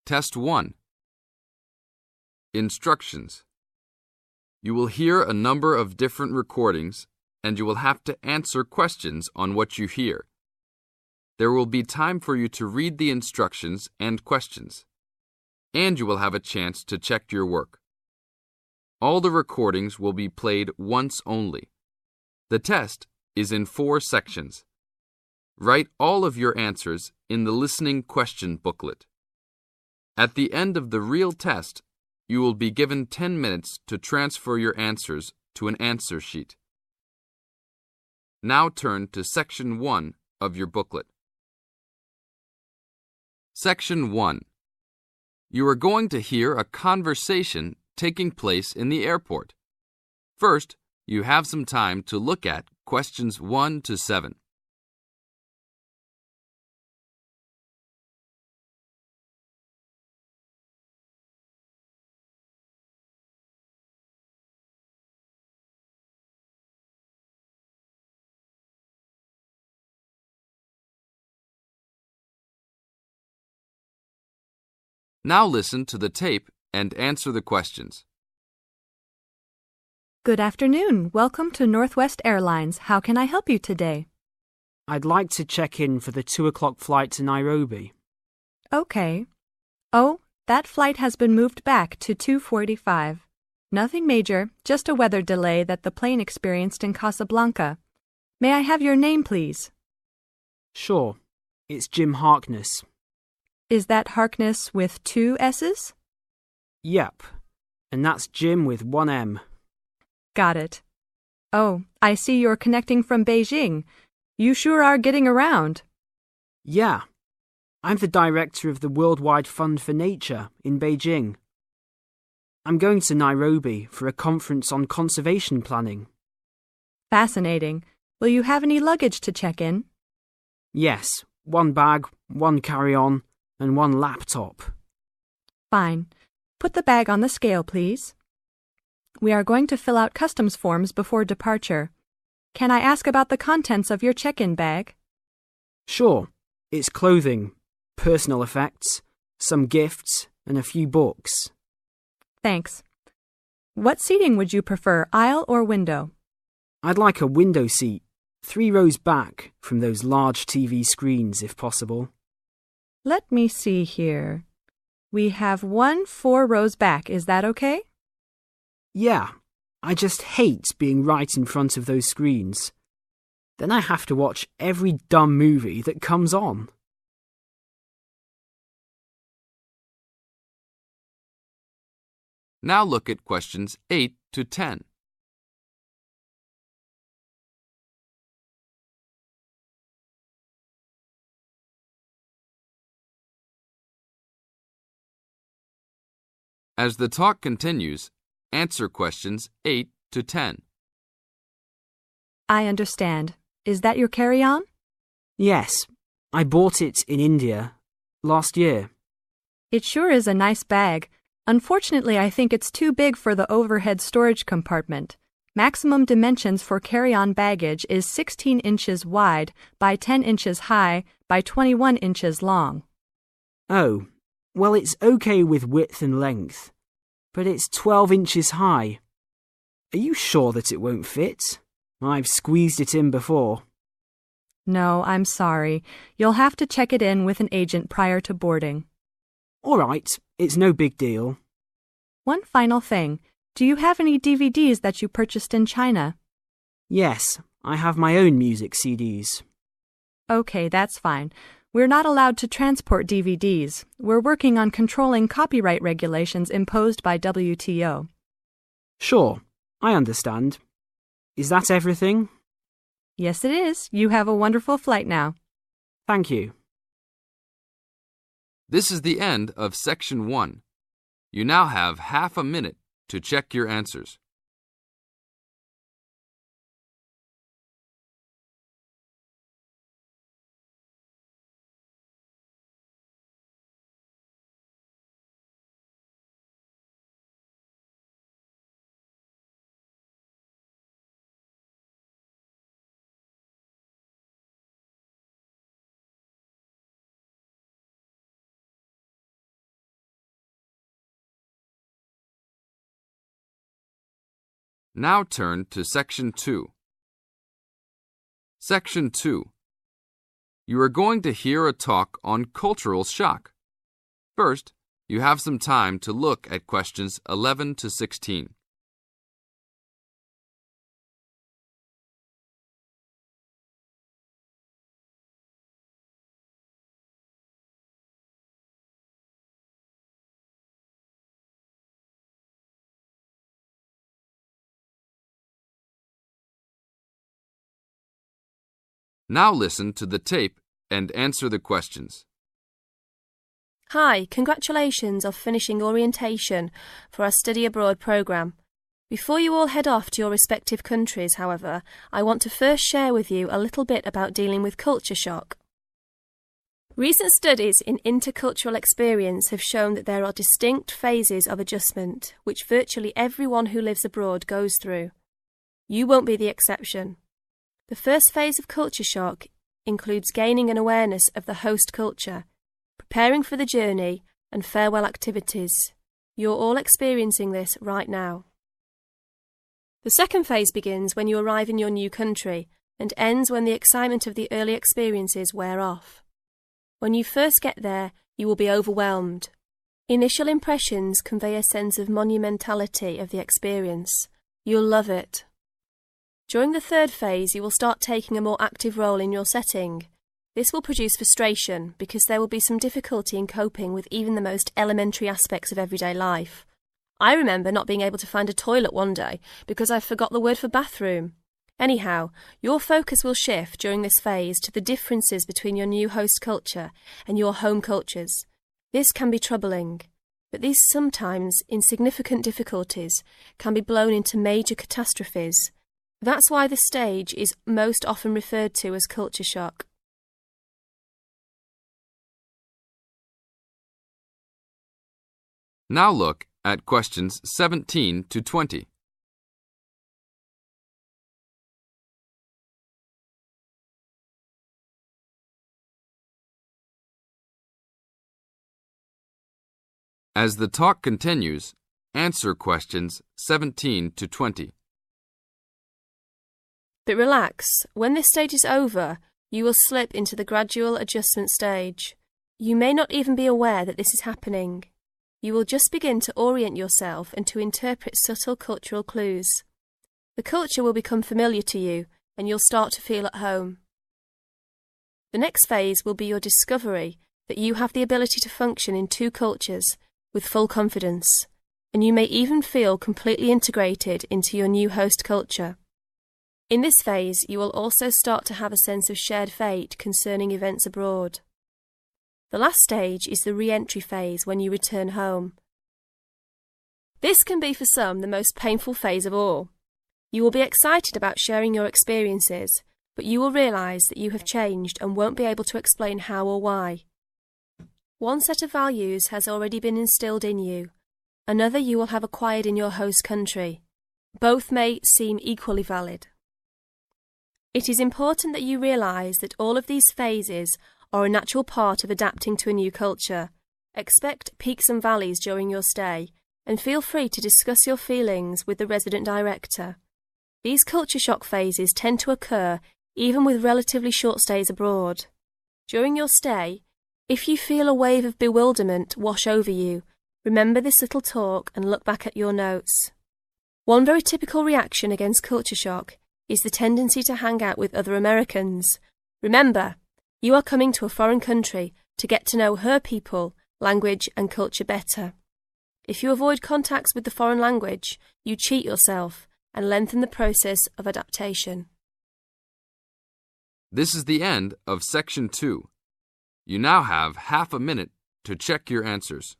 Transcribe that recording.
Test 1. Instructions. You will hear a number of different recordings, and you will have to answer questions on what you hear. There will be time for you to read the instructions and questions, and you will have a chance to check your work. All the recordings will be played once only. The test is in 4 sections. Write all of your answers in the listening question booklet. At the end of the real test, you will be given 10 minutes to transfer your answers to an answer sheet. Now turn to Section 1 of your booklet. Section 1. You are going to hear a conversation taking place in the airport. First, you have some time to look at questions 1 to 7. Now listen to the tape and answer the questions. Good afternoon. Welcome to Northwest Airlines. How can I help you today? I'd like to check in for the 2 o'clock flight to Nairobi. Okay. Oh, that flight has been moved back to 2:45. Nothing major, just a weather delay that the plane experienced in Casablanca. May I have your name, please? Sure. It's Jim Harkness. Is that Harkness with 2 S's? Yep. And that's Jim with 1 M. Got it. Oh, I see you're connecting from Beijing. You sure are getting around. Yeah. I'm the director of the Worldwide Fund for Nature in Beijing. I'm going to Nairobi for a conference on conservation planning. Fascinating. Will you have any luggage to check in? Yes. 1 bag, 1 carry-on, and 1 laptop. Fine. Put the bag on the scale, please. We are going to fill out customs forms before departure. Can I ask about the contents of your check-in bag? Sure. It's clothing, personal effects, some gifts, and a few books. Thanks. What seating would you prefer, aisle or window? I'd like a window seat, 3 rows back from those large TV screens if possible. Let me see here. We have 1 4 rows back. Is that okay? Yeah, I just hate being right in front of those screens. Then I have to watch every dumb movie that comes on. Now look at questions 8 to 10. As the talk continues, answer questions 8 to 10. I understand. Is that your carry-on? Yes, I bought it in India last year. It sure is a nice bag. Unfortunately, I think it's too big for the overhead storage compartment. Maximum dimensions for carry-on baggage is 16 inches wide by 10 inches high by 21 inches long. Oh, well, it's okay with width and length, but it's 12 inches high. Are you sure that it won't fit? I've squeezed it in before. No, I'm sorry. You'll have to check it in with an agent prior to boarding. All right, it's no big deal. One final thing. Do you have any DVDs that you purchased in China? Yes, I have my own music CDs. Okay, that's fine. We're not allowed to transport DVDs. We're working on controlling copyright regulations imposed by WTO. Sure, I understand. Is that everything? Yes, it is. You have a wonderful flight now. Thank you. This is the end of Section 1. You now have half a minute to check your answers. Now turn to Section 2. Section 2. You are going to hear a talk on cultural shock. First, you have some time to look at questions 11 to 16. Now listen to the tape and answer the questions. Hi, congratulations on finishing orientation for our study abroad programme. Before you all head off to your respective countries, however, I want to first share with you a little bit about dealing with culture shock. Recent studies in intercultural experience have shown that there are distinct phases of adjustment which virtually everyone who lives abroad goes through. You won't be the exception. The first phase of culture shock includes gaining an awareness of the host culture, preparing for the journey, and farewell activities. You're all experiencing this right now. The second phase begins when you arrive in your new country and ends when the excitement of the early experiences wear off. When you first get there, you will be overwhelmed. Initial impressions convey a sense of monumentality of the experience. You'll love it. During the third phase, you will start taking a more active role in your setting. This will produce frustration because there will be some difficulty in coping with even the most elementary aspects of everyday life. I remember not being able to find a toilet one day because I forgot the word for bathroom. Anyhow, your focus will shift during this phase to the differences between your new host culture and your home cultures. This can be troubling, but these sometimes insignificant difficulties can be blown into major catastrophes. That's why this stage is most often referred to as culture shock. Now look at questions 17 to 20. As the talk continues, answer questions 17 to 20. But relax, when this stage is over, you will slip into the gradual adjustment stage. You may not even be aware that this is happening. You will just begin to orient yourself and to interpret subtle cultural clues. The culture will become familiar to you, and you'll start to feel at home. The next phase will be your discovery that you have the ability to function in two cultures with full confidence, and you may even feel completely integrated into your new host culture. In this phase, you will also start to have a sense of shared fate concerning events abroad. The last stage is the re-entry phase when you return home. This can be for some the most painful phase of all. You will be excited about sharing your experiences, but you will realise that you have changed and won't be able to explain how or why. One set of values has already been instilled in you. Another you will have acquired in your host country. Both may seem equally valid. It is important that you realise that all of these phases are a natural part of adapting to a new culture. Expect peaks and valleys during your stay, and feel free to discuss your feelings with the resident director. These culture shock phases tend to occur even with relatively short stays abroad. During your stay, if you feel a wave of bewilderment wash over you, remember this little talk and look back at your notes. One very typical reaction against culture shock is the tendency to hang out with other Americans. Remember, you are coming to a foreign country to get to know her people, language and culture better. If you avoid contacts with the foreign language, you cheat yourself and lengthen the process of adaptation. This is the end of Section 2. You now have half a minute to check your answers.